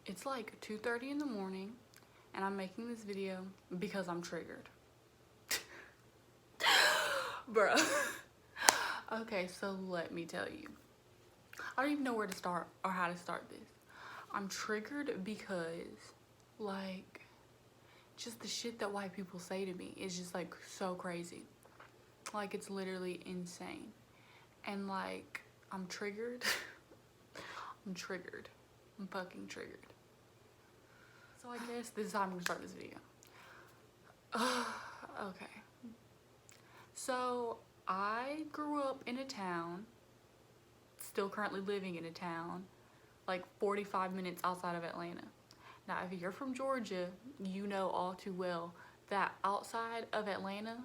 It's like 2:30 in the morning and I'm making this video because I'm triggered. Bruh. Okay, so let me tell you. I don't even know where to start or how to start this. I'm triggered because, like, just the shit that white people say to me is just, like, so crazy. Like, it's literally insane. And, like, I'm triggered. I'm triggered. I'm fucking triggered. So I guess this is how I'm gonna start this video. Okay. So I grew up in a town, still currently living in a town, like 45 minutes outside of Atlanta. Now, if you're from Georgia, you know all too well that outside of Atlanta,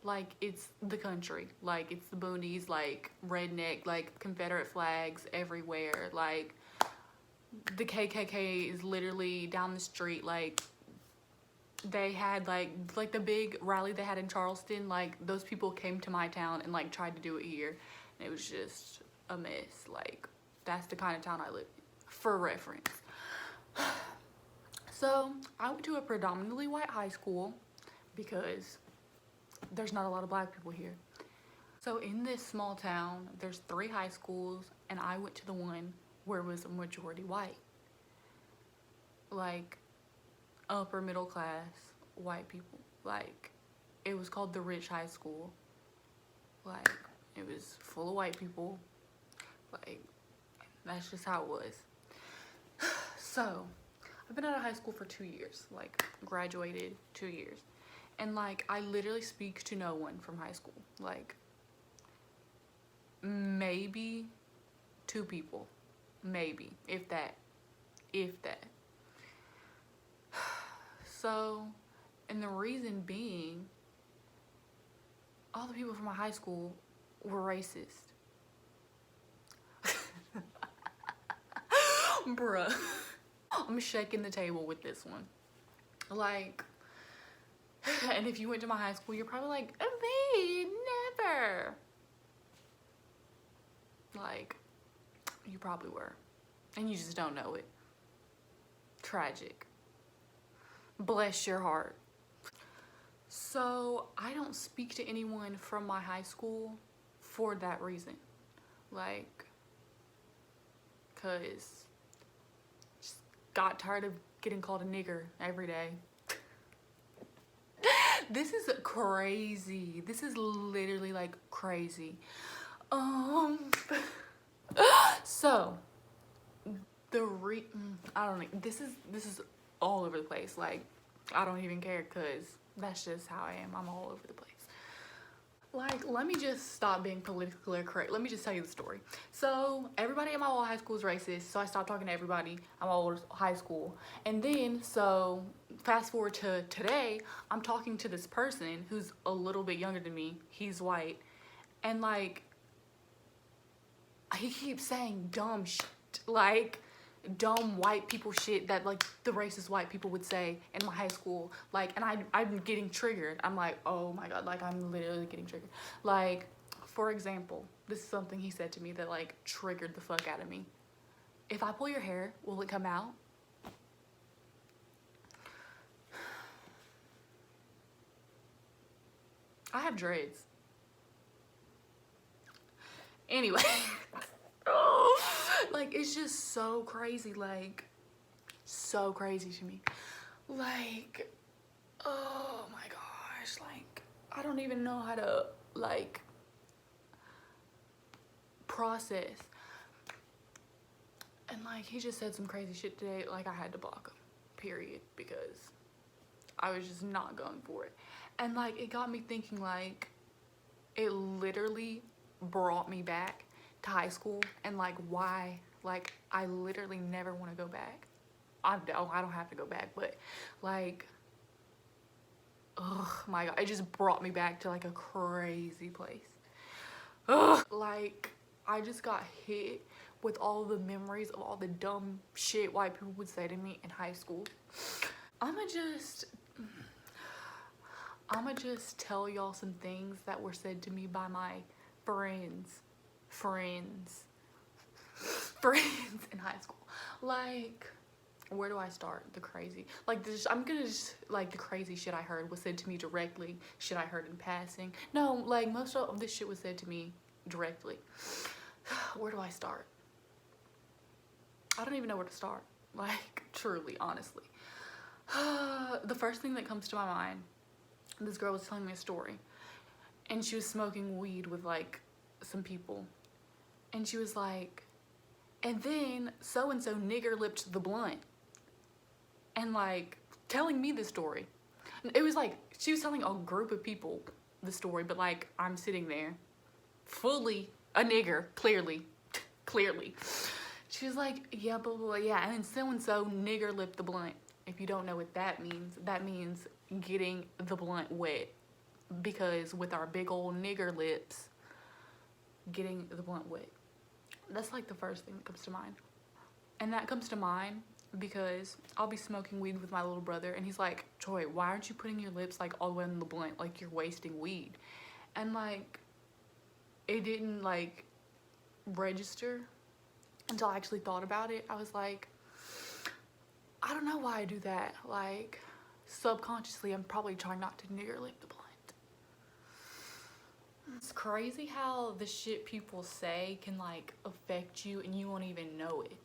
like, it's the country. Like, it's the boonies, like, redneck, like, Confederate flags everywhere. Like, the KKK is literally down the street. Like, they had, like the big rally they had in Charleston, like, those people came to my town and, like, tried to do it here. And it was just a mess. Like, that's the kind of town I live in, for reference. So, I went to a predominantly white high school because there's not a lot of black people here. So in this small town, there's 3 high schools, and I went to the one where it was a majority white. Like, upper middle class white people. Like, it was called the rich high school. Like, it was full of white people. Like, that's just how it was. So, I've been out of high school for 2 years. Like, graduated 2 years. And, like, I literally speak to no one from high school. Like, maybe 2 people. Maybe. If that. If that. So, and the reason being, all the people from my high school were racist. Bruh. I'm shaking the table with this one. Like, and if you went to my high school, you're probably like, me, never. Like, you probably were. And you just don't know it. Tragic. Bless your heart. So, I don't speak to anyone from my high school for that reason. Like, cause just got tired of getting called a nigger every day. This is crazy. This is literally, like, crazy. So I don't know. This is all over the place. Like, I don't even care, cause that's just how I am. I'm all over the place. Like, let me just stop being politically correct. Let me just tell you the story. So, everybody at my old high school is racist, so I stopped talking to everybody at my old high school. And then, so, fast forward to today, I'm talking to this person who's a little bit younger than me. He's white. And, like, he keeps saying dumb shit. Like, dumb white people shit that, like, the racist white people would say in my high school. Like, and I'm getting triggered. I'm like, oh my god, like, I'm literally getting triggered. Like, for example, this is something he said to me that, like, triggered the fuck out of me. If I pull your hair, will it come out? I have dreads. Anyway. Like, it's just so crazy. Like, so crazy to me. Like, oh my gosh. Like, I don't even know how to, like, process. And, like, he just said some crazy shit today. Like, I had to block him, period, because I was just not going for it. And, like, it got me thinking, like, it literally brought me back to high school. And, like, why? Like, I literally never want to go back. I don't have to go back, but, like, oh my god, it just brought me back to, like, a crazy place. Ugh. Like, I just got hit with all the memories of all the dumb shit white people would say to me in high school. I'ma just tell y'all some things that were said to me by my friends in high school. Like, Where do I start? The crazy, like this, I'm gonna just, like, the crazy shit I heard was said to me directly, shit I heard in passing. No, like, most of this shit was said to me directly. Where do I start? I don't even know where to start, like, truly, honestly. The first thing that comes to my mind, this girl was telling me a story, and she was smoking weed with, like, some people, and she was like, and then so-and-so nigger lipped the blunt. And, like, telling me the story. It was like, she was telling a group of people the story, but, like, I'm sitting there, fully a nigger, clearly. She was like, yeah, blah, blah, blah, yeah, and then so-and-so nigger lipped the blunt. If you don't know what that means getting the blunt wet. Because with our big old nigger lips, getting the blunt wet. That's, like, the first thing that comes to mind. And that comes to mind because I'll be smoking weed with my little brother, and he's like, Troy, why aren't you putting your lips, like, all the way in the blunt? Like, you're wasting weed. And, like, it didn't, like, register until I actually thought about it. I was like, I don't know why I do that. Like, subconsciously, I'm probably trying not to nigger lip the blunt. It's crazy how the shit people say can, like, affect you and you won't even know it.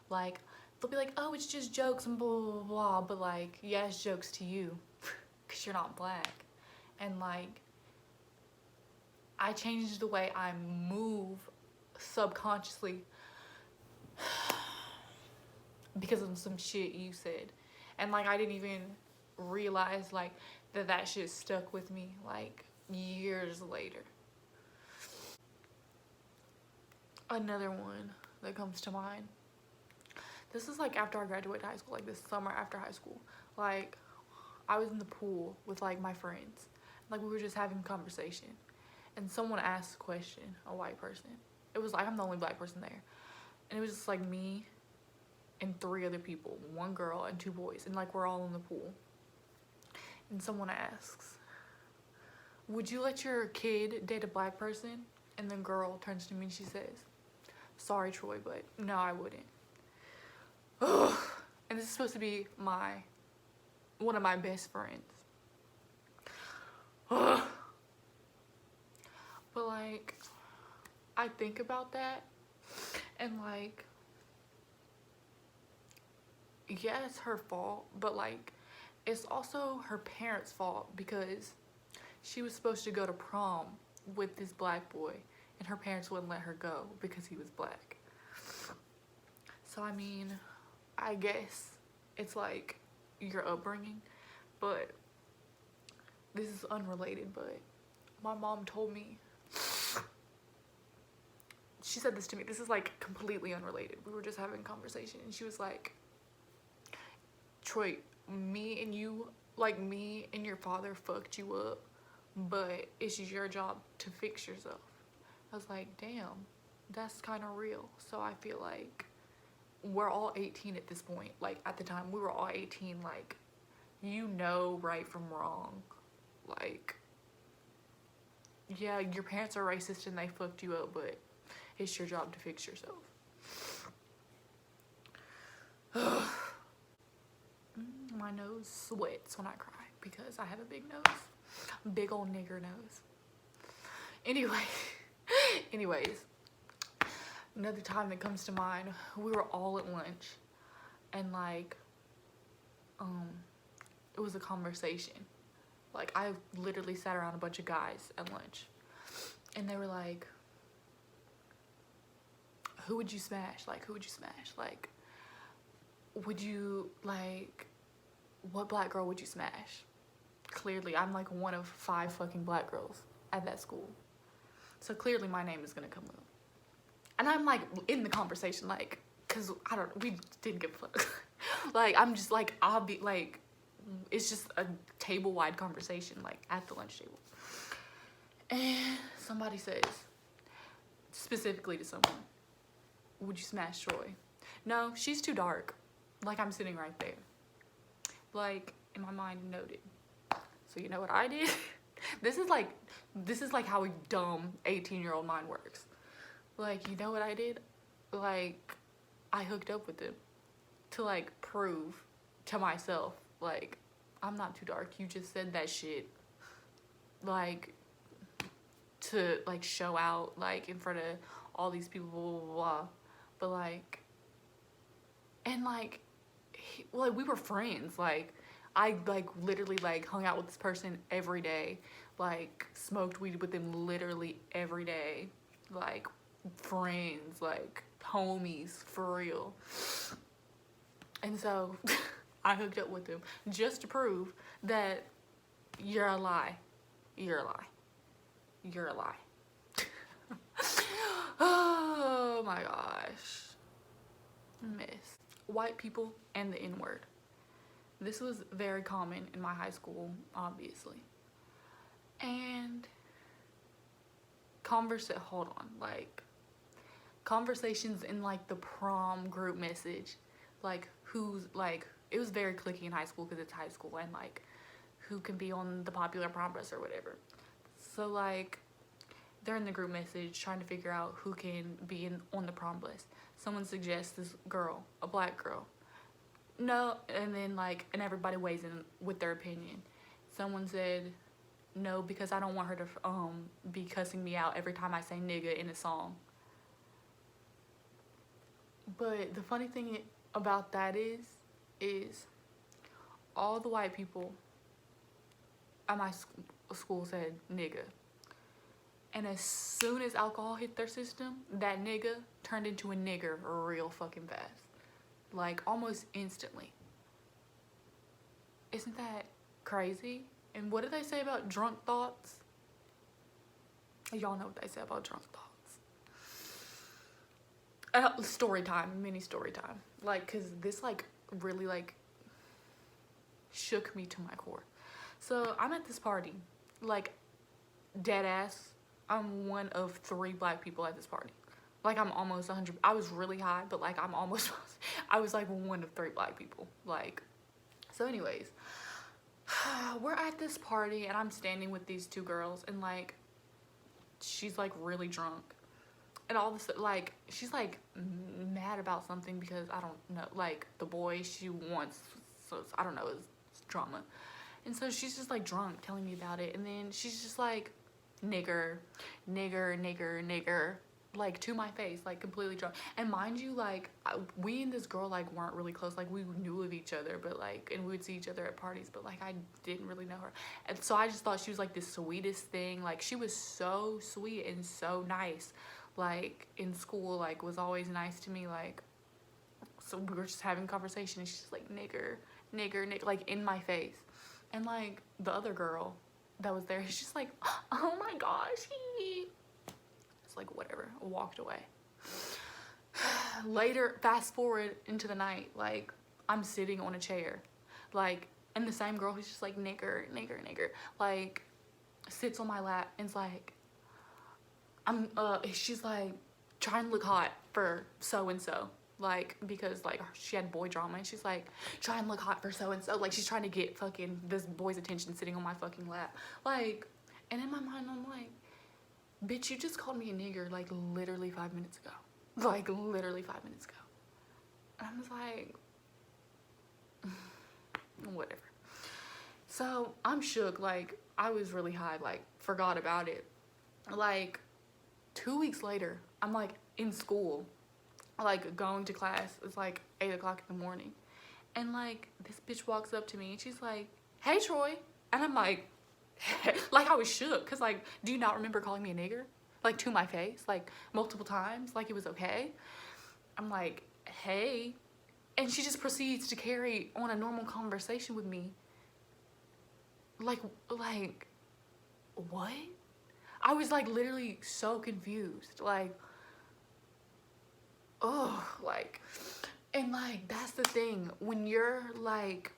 Like, they'll be like, oh, it's just jokes and blah, blah, blah, blah. But, like, yeah, it's jokes to you because you're not black. And, like, I changed the way I move subconsciously because of some shit you said. And, like, I didn't even realize, like, that shit stuck with me, like, years later. Another one that comes to mind. This is, like, after I graduated high school, like, this summer after high school. Like, I was in the pool with, like, my friends. Like, we were just having a conversation. And someone asked a question, a white person. It was, like, I'm the only black person there. And it was just, like, me and 3 other people. 1 girl and 2 boys. And, like, we're all in the pool. And someone asks, would you let your kid date a black person? And the girl turns to me and she says, sorry, Troy, but no, I wouldn't. Ugh. And this is supposed to be one of my best friends. Ugh. But, like, I think about that and, like, yeah, it's her fault, but, like, it's also her parents' fault because she was supposed to go to prom with this black boy and her parents wouldn't let her go because he was black. So, I mean, I guess it's, like, your upbringing, but this is unrelated, but my mom told me, she said this to me, this is, like, completely unrelated. We were just having a conversation and she was like, Troy, me and your father fucked you up, but it's your job to fix yourself. I was like, damn, that's kind of real. So I feel like we're all 18 at this point. Like, at the time, we were all 18. Like, you know right from wrong. Like, yeah, your parents are racist and they fucked you up, but it's your job to fix yourself. My nose sweats when I cry because I have a big nose. Big old nigger nose. Anyways, another time that comes to mind, we were all at lunch and, like, it was a conversation. Like, I literally sat around a bunch of guys at lunch and they were like, who would you smash? Like, who would you smash? Like, would you, like, what black girl would you smash? Clearly, I'm, like, one of 5 fucking black girls at that school. So clearly my name is gonna come up. And I'm, like, in the conversation, like, cause we didn't give a fuck. Like, I'm just, like, I'll be, like, it's just a table-wide conversation, like, at the lunch table. And somebody says, specifically to someone, would you smash Troy? No, she's too dark. Like, I'm sitting right there. Like, in my mind, noted. So you know what I did? This is like how a dumb 18-year-old mind works. Like, you know what I did? Like, I hooked up with him. to like prove to myself, like, I'm not too dark. You just said that shit, like, to like show out like in front of all these people, blah, blah, blah. But like, and like, like we were friends. Like, I like literally like hung out with this person every day, like smoked weed with them literally every day, like friends, like homies for real. And so I hooked up with him just to prove that you're a lie. You're a lie. You're a lie. Oh my gosh. Miss. White people and the N-word. This was very common in my high school, obviously. And conversations in like the prom group message, like who's like, it was very cliquey in high school because it's high school, and like who can be on the popular prom bus or whatever. So like they're in the group message trying to figure out who can be on the prom bus. Someone suggests this girl, a black girl. No, and then like, and everybody weighs in with their opinion. Someone said no because I don't want her to be cussing me out every time I say nigga in a song. But the funny thing about that is all the white people at my school said nigga. And as soon as alcohol hit their system, that nigga turned into a nigger real fucking fast. Like, almost instantly. Isn't that crazy? And what did they say about drunk thoughts? Y'all know what they say about drunk thoughts. Story time, mini story time. Like, cause this like really like shook me to my core. So I'm at this party, like dead ass. I'm one of 3 black people at this party. Like I'm almost 100. I was really high, but like I'm almost. I was like one of 3 black people. Like, so anyways, we're at this party and I'm standing with these 2 girls, and like she's like really drunk. And all this, like, she's like mad about something because I don't know, like the boy she wants, so I don't know, it's drama. And so she's just like drunk telling me about it, and then she's just like, nigger, nigger, nigger, nigger, like to my face, like completely drunk. And mind you, like we and this girl like weren't really close, like we knew of each other, but like, and we would see each other at parties, but like I didn't really know her. And so I just thought she was like the sweetest thing. Like she was so sweet and so nice, like in school, like was always nice to me. Like, so we were just having a conversation and she's just like nigger, nigger, nigger, like in my face. And like the other girl that was there, she's just like, oh my gosh, it's like whatever, I walked away. Later, fast forward into the night, like I'm sitting on a chair, like, and the same girl who's just like nigger, nigger, nigger, like sits on my lap and's like, she's like trying to look hot for so and so, like because like she had boy drama, and she's like trying to look hot for so and so, like she's trying to get fucking this boy's attention sitting on my fucking lap, like. And in my mind I'm like, bitch, you just called me a nigger like literally 5 minutes ago, like literally 5 minutes ago. And I was like, whatever. So I'm shook, like I was really high, like forgot about it. Like 2 weeks later, I'm like in school, like going to class. It's like 8 o'clock in the morning, and like this bitch walks up to me and she's like, hey Troy. And I'm like, like I was shook, because like, do you not remember calling me a nigger, like to my face, like multiple times, like it was okay? I'm like, hey. And she just proceeds to carry on a normal conversation with me, like what? I was like literally so confused, like, oh, like, and like that's the thing, when you're like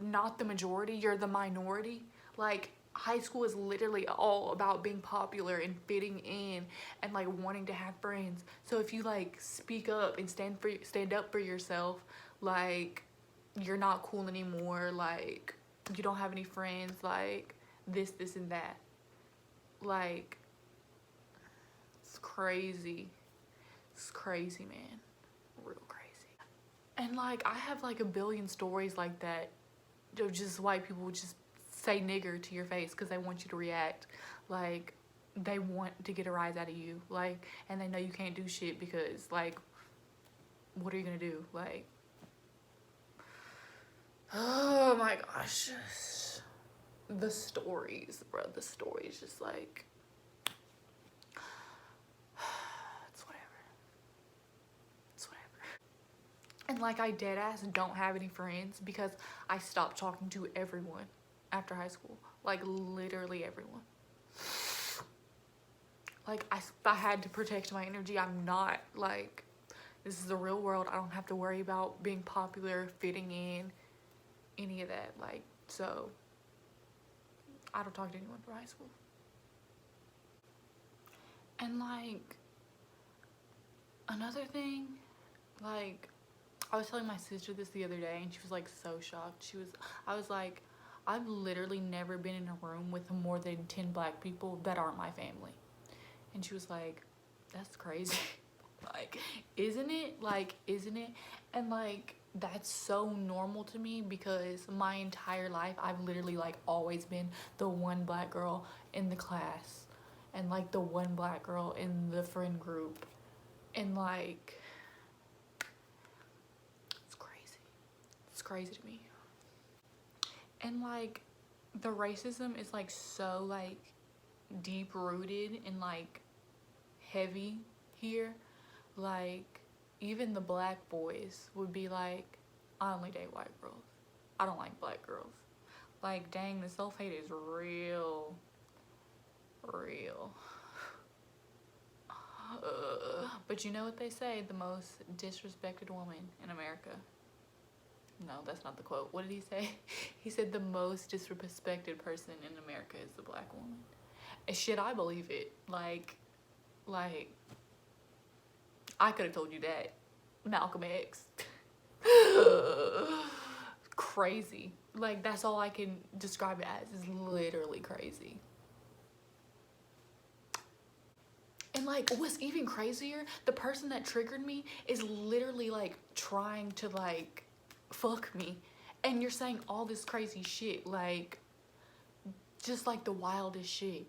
not the majority, you're the minority. Like high school is literally all about being popular and fitting in and like wanting to have friends. So if you like speak up and stand up for yourself, like you're not cool anymore, like you don't have any friends, like this and that, like it's crazy. It's crazy, man, real crazy. And like I have like a billion stories like that of just white people just say nigger to your face because they want you to react. Like they want to get a rise out of you. Like, and they know you can't do shit because like, what are you gonna do? Like, oh my gosh. The stories, bro. The stories just like, it's whatever. It's whatever. And like I dead ass don't have any friends because I stopped talking to everyone after high school. Like literally everyone. Like I had to protect my energy. I'm not like, this is the real world. I don't have to worry about being popular, fitting in, any of that. Like, so I don't talk to anyone from high school. And like another thing, like I was telling my sister this the other day and she was like so shocked. I was like, I've literally never been in a room with more than 10 black people that aren't my family. And she was like, that's crazy. Like, isn't it? Like, isn't it? And like, that's so normal to me because my entire life I've literally like always been the one black girl in the class and like the one black girl in the friend group. And like, it's crazy. It's crazy to me. And like, the racism is like so like deep rooted and like heavy here. Like even the black boys would be like, I only date white girls, I don't like black girls. Like dang, the self-hate is real. But you know what they say, the most disrespected woman in America. No, that's not the quote. What did he say? He said the most disrespected person in America is the black woman. And shit, I believe it. Like, I could have told you that. Malcolm X. Crazy. Like, that's all I can describe it as, is literally crazy. And like, what's even crazier, the person that triggered me is literally like trying to like fuck me. And you're saying all this crazy shit, like, just like the wildest shit.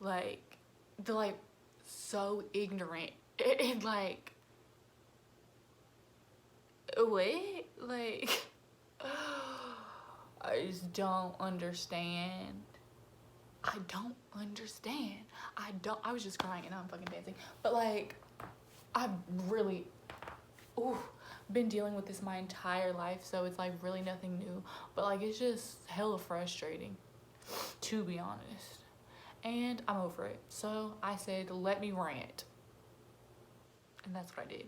Like, they're like so ignorant. And like, what? Like, I just don't understand. I don't understand. I was just crying and now I'm fucking dancing. But like, I've really, been dealing with this my entire life. So it's like really nothing new. But like, it's just hella frustrating, to be honest. And I'm over it. So I said, let me rant. And that's what I did.